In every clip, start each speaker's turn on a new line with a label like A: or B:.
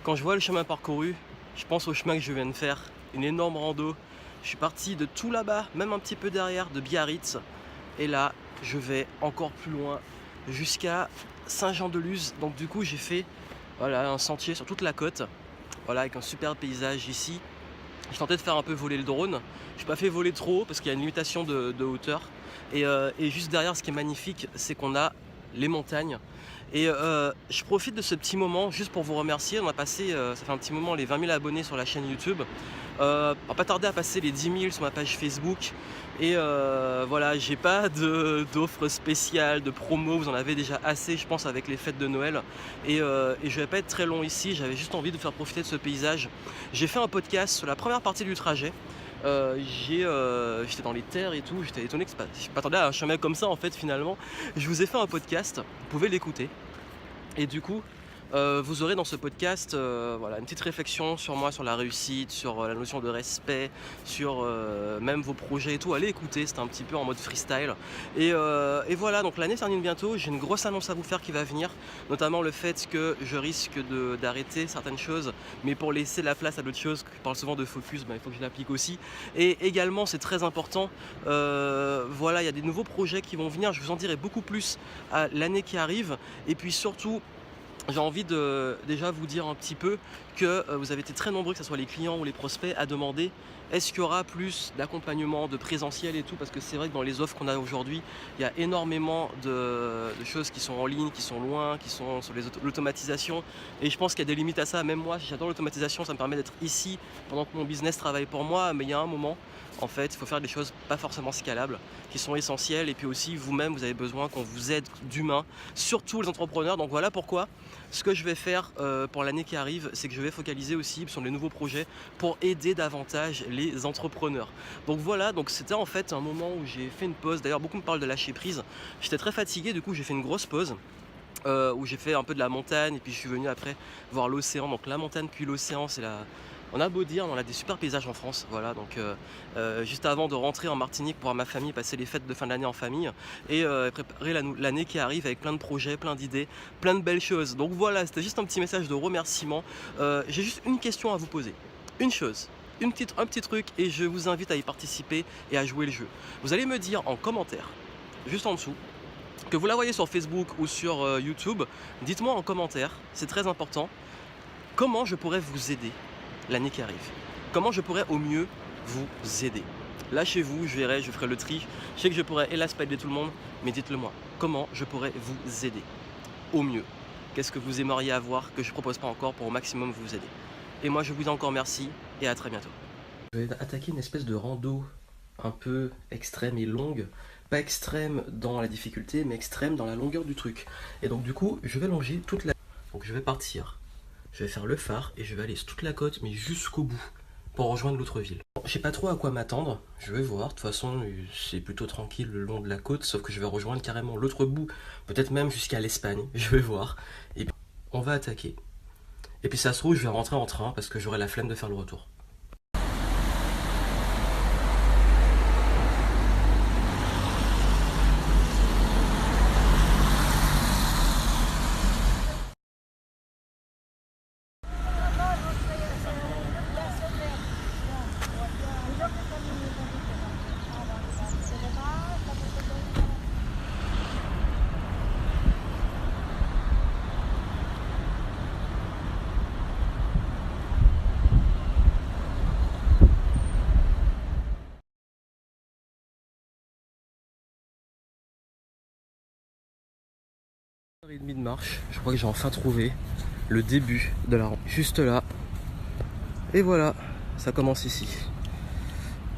A: Quand je vois le chemin parcouru, je pense au chemin que je viens de faire, une énorme rando. Je suis parti de tout là-bas, même un petit peu derrière, de Biarritz. Et là, je vais encore plus loin, jusqu'à Saint-Jean-de-Luz. Donc du coup, j'ai fait voilà, un sentier sur toute la côte, voilà, avec un super paysage ici. Je tentais de faire un peu voler le drone. Je n'ai pas fait voler trop parce qu'il y a une limitation de hauteur. Et juste derrière, ce qui est magnifique, c'est qu'on a les montagnes. Et je profite de ce petit moment juste pour vous remercier. On a passé, ça fait un petit moment, les 20 000 abonnés sur la chaîne YouTube. On va pas tarder à passer les 10 000 sur ma page Facebook. Et voilà, j'ai pas d'offres spéciales, de promo. Vous en avez déjà assez, je pense, avec les fêtes de Noël. Et je vais pas être très long ici. J'avais juste envie de faire profiter de ce paysage. J'ai fait un podcast sur la première partie du trajet. J'étais dans les terres et tout, j'étais étonné que je m'attendais à un chemin comme ça en fait finalement. Je vous ai fait un podcast, vous pouvez l'écouter. Et du coup, vous aurez dans ce podcast voilà, une petite réflexion sur moi, sur la réussite, sur la notion de respect, sur même vos projets et tout. Allez écouter, c'était un petit peu en mode freestyle. Et voilà, donc l'année se termine bientôt. J'ai une grosse annonce à vous faire qui va venir, notamment le fait que je risque d'arrêter certaines choses, mais pour laisser la place à d'autres choses. Je parle souvent de focus, il faut que je l'applique aussi. Et également, c'est très important, voilà, il y a des nouveaux projets qui vont venir. Je vous en dirai beaucoup plus à l'année qui arrive. Et puis surtout, j'ai envie de déjà vous dire un petit peu que vous avez été très nombreux, que ce soit les clients ou les prospects, à demander est-ce qu'il y aura plus d'accompagnement, de présentiel et tout, parce que c'est vrai que dans les offres qu'on a aujourd'hui, il y a énormément de choses qui sont en ligne, qui sont loin, qui sont sur l'automatisation, et je pense qu'il y a des limites à ça. Même moi, j'adore l'automatisation, ça me permet d'être ici pendant que mon business travaille pour moi, mais il y a un moment, en fait, il faut faire des choses pas forcément scalables, qui sont essentielles, et puis aussi vous-même, vous avez besoin qu'on vous aide d'humain, surtout les entrepreneurs. Donc voilà pourquoi ce que je vais faire pour l'année qui arrive, c'est que je vais focaliser aussi sur les nouveaux projets pour aider davantage les entrepreneurs. Donc voilà, donc c'était en fait un moment où j'ai fait une pause. D'ailleurs, beaucoup me parlent de lâcher prise. J'étais très fatigué, du coup j'ai fait une grosse pause. Où j'ai fait un peu de la montagne et puis je suis venu après voir l'océan. Donc la montagne puis l'océan, c'est la... On a beau dire, on a des super paysages en France, voilà. Donc juste avant de rentrer en Martinique pour voir ma famille, passer les fêtes de fin d'année en famille et préparer l'année qui arrive avec plein de projets, plein d'idées, plein de belles choses. Donc voilà, c'était juste un petit message de remerciement. J'ai juste une question à vous poser, une chose. Un petit truc, et je vous invite à y participer et à jouer le jeu. Vous allez me dire en commentaire, juste en dessous, que vous la voyez sur Facebook ou sur YouTube, dites-moi en commentaire, c'est très important, comment je pourrais vous aider l'année qui arrive. Comment je pourrais au mieux vous aider. Lâchez-vous, je verrai, je ferai le tri. Je sais que je pourrais hélas pas aider tout le monde, mais dites-le moi. Comment je pourrais vous aider au mieux? Qu'est-ce que vous aimeriez avoir que je ne propose pas encore pour au maximum vous aider? Et moi je vous dis encore merci et à très bientôt. Je vais attaquer une espèce de rando un peu extrême et longue. Pas extrême dans la difficulté, mais extrême dans la longueur du truc. Et donc du coup, je vais longer toute la... Donc je vais partir, je vais faire le phare et je vais aller sur toute la côte, mais jusqu'au bout, pour rejoindre l'autre ville. Bon, je sais pas trop à quoi m'attendre, je vais voir. De toute façon, c'est plutôt tranquille le long de la côte, sauf que je vais rejoindre carrément l'autre bout, peut-être même jusqu'à l'Espagne, je vais voir. Et puis, on va attaquer. Et puis ça se trouve, je vais rentrer en train parce que j'aurai la flemme de faire le retour. Heure et demie de marche, je crois que j'ai enfin trouvé le début de la rampe, juste là. Et voilà, ça commence ici.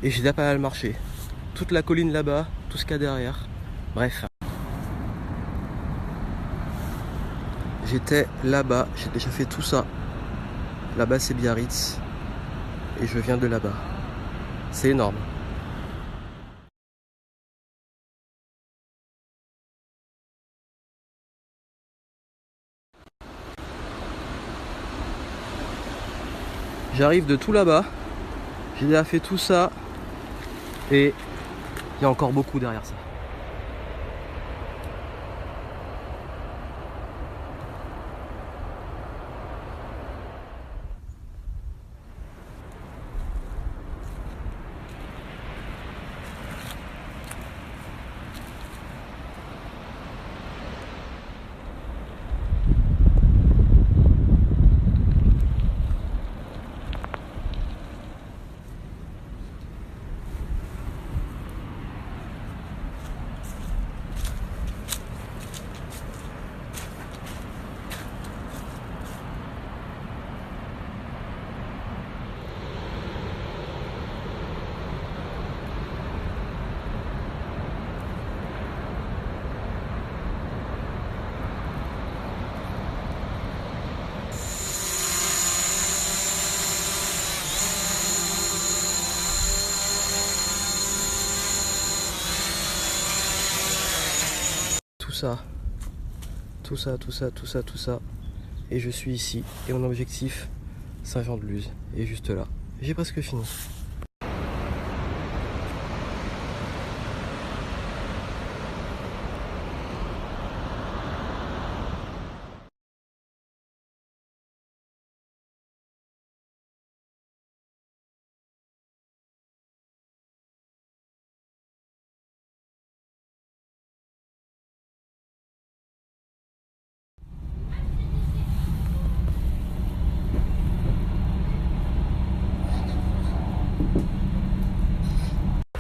A: Et j'ai déjà pas mal marché. Toute la colline là-bas, tout ce qu'il y a derrière. Bref. J'étais là-bas, j'ai déjà fait tout ça. Là-bas c'est Biarritz. Et je viens de là-bas. C'est énorme. J'arrive de tout là-bas. J'ai déjà fait tout ça. Et il y a encore beaucoup derrière ça. ça. Tout ça, tout ça, tout ça, tout ça. Et je suis ici. Et mon objectif, Saint-Jean-de-Luz, est juste là. J'ai presque fini.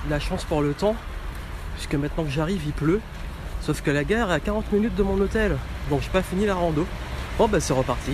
A: La chance pour le temps, puisque maintenant que j'arrive il pleut, sauf que la gare est à 40 minutes de mon hôtel, donc j'ai pas fini la rando. Bon bah c'est reparti.